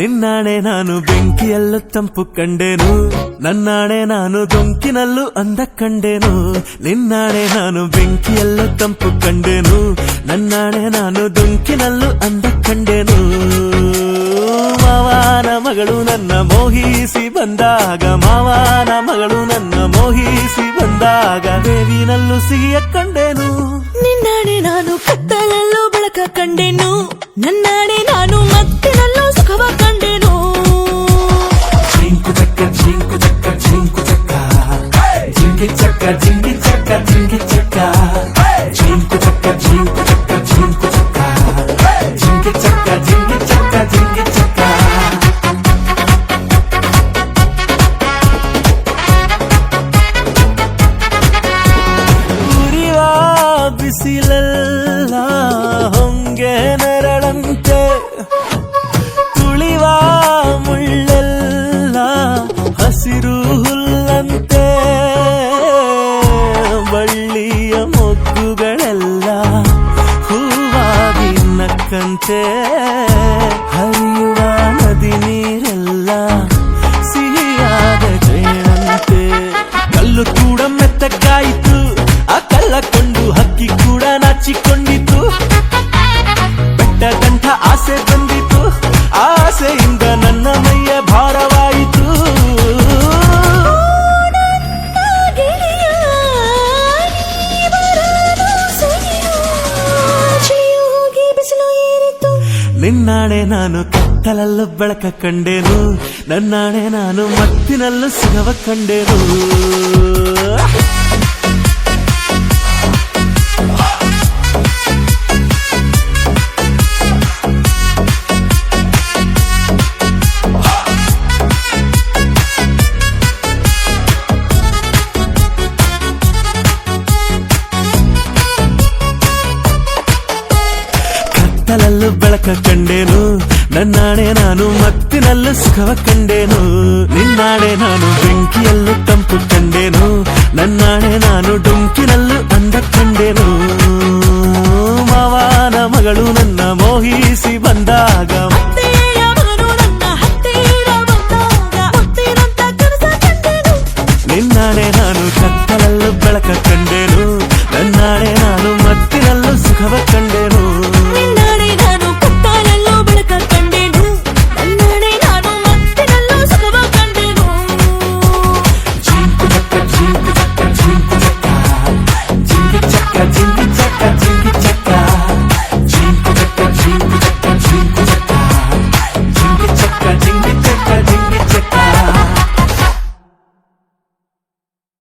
ನಿನ್ನಾಣೆ ನಾನು ಬೆಂಕಿಯಲ್ಲೂ ತಂಪು ಕಂಡೆನು, ನನ್ನಾಣೆ ನಾನು ದೊಂಕಿನಲ್ಲೂ ಅಂದ ಕಂಡೆನು. ನಿನ್ನಾಣೆ ನಾನು ಬೆಂಕಿಯಲ್ಲೂ ತಂಪು ಕಂಡೆನು, ನನ್ನಾಣೆ ನಾನು ದೊಂಕಿನಲ್ಲೂ ಅಂದ ಕಂಡೆನು. ಮಾವನ ಮಗಳು ನನ್ನ ಮೋಹಿಸಿ ಬಂದಾಗ, ಮಾವನ ಮಗಳು ನನ್ನ ಮೋಹಿಸಿ ಬಂದಾಗ, ಬೇವಿನಲ್ಲೂ ಸಿಹಿಯ ಕಂಡೆನು. ನಿನ್ನಾಣೆ ನಾನು ಕತ್ತಲಲ್ಲೂ ಬೆಳಕ ಕಂಡೆನು, ನನ್ನಾಣೆ ನಾನು ಮತ್ತಿನಲ್ಲೂ ಸುಖವ ಕಂಡೆನು. ಜಿಂಕು ಚಕ್ಕ ಜಿಂಕು ಚಕ್ಕ ಜಿಂಕು ಚಕ್ಕ, ಜಿಂಗಿ ಚಕ್ಕ ಜಿಂಗಿ ಚಕ್ಕ ಜಿಂಗಿ ಚಕ್ಕ, ಜಿಂಕು ಚಕ್ಕ ಜಿಂಕು ಚಕ್ಕ ಜಿಂಕು ಚಕ್ಕ, ಜಿಂಗಿ ಚಕ್ಕ ಜಿಂಗಿ ಚಕ್ಕ ಜಿಂಗಿ ಚಕ್ಕ. ಉರಿವ ಬಿಸಿಲೆಲ್ಲ ಹೊಂಗೆ ನೆರಳಂತೆ, ತುಳಿವ ಮುಳ್ಳೆಲ್ಲ ಹಸಿರು ಹುಲ್ಲಂತೆ, ಬಳ್ಳಿಯ ಮೊಗ್ಗುಗಳೆಲ್ಲ ಹೂವಾಗಿ ನಕ್ಕಂತೆ, ಹರಿಯುವ ನದಿ ನೀರೆಲ್ಲ ಸಿಹಿಯಾದ ಜೇನಂತೆ. ಕಲ್ಲು ಕೂಡ ಮೆತ್ತಗಾಯಿತು, ಆ ಕಲ್ಲ ಕೊಂಡು ಹಕ್ಕಿ ಕೂಡ ನಾಚಿಕೊಂಡಿತು. ಬೆಟ್ಟದಂಥ ಆಸೆ ಬಂದಿತು, ಆಸೆಯಿಂದ ನನ್ನ ಮೈಯ ಭಾರವಾಯಿತು. ನಿನ್ನಾಣೆ ನಾನು ಕತ್ತಲಲ್ಲೂ ಬೆಳಕ ಕಂಡೆನು, ನನ್ನಾಣೆ ನಾನು ಮತ್ತಿನಲ್ಲೂ ಸುಖವ ಕಂಡೆನು. ಕತ್ತಲಲ್ಲೂ ಬೆಳಕ ಕಂಡೆನು, ನನ್ನಾಣೆ ನಾನು ಮತ್ತಿನಲ್ಲೂ ಸುಖವ ಕಂಡೆನು. ನಿನ್ನಾಣೆ ನಾನು ಬೆಂಕಿಯಲ್ಲೂ ತಂಪು ಕಂಡೆನು, ನನ್ನಾಣೆ ನಾನು ಡೊಂಕಿನಲ್ಲೂ ಅಂದ ಕಂಡೆನು. ಮಾವನ ಮಗಳು ನನ್ನ ಮೋಹಿಸಿ ಬಂದಾಗ, ಅತ್ತೆಯ ಮಗನು ನನ್ನ ಹತ್ತಿರ ಬಂದಾಗ, ಮುತ್ತಿನಂತ ಕನಸ ಕಂಡೆನು. ನಿನ್ನಾಣೆ ನಾನು ಕತ್ತಲಲ್ಲೂ ಬೆಳಕ ಕಂಡೆನು, ನನ್ನಾಣೆ ನಾನು ಮತ್ತಿನಲ್ಲೂ ಸುಖವ ಕಂಡೆನು. ನಿನ್ನಾಣೆ ನಾನು ಕತ್ತಲಲ್ಲೂ ಬೆಳಕ ಕಂಡೆನು, ನನ್ನಾಣೆ ನಾನು ಮತ್ತಿನಲ್ಲೂ ಸುಖವ ಕಂಡೆನು. ಜಿಂಕು ಚಕ್ಕ ಜಿಂಕು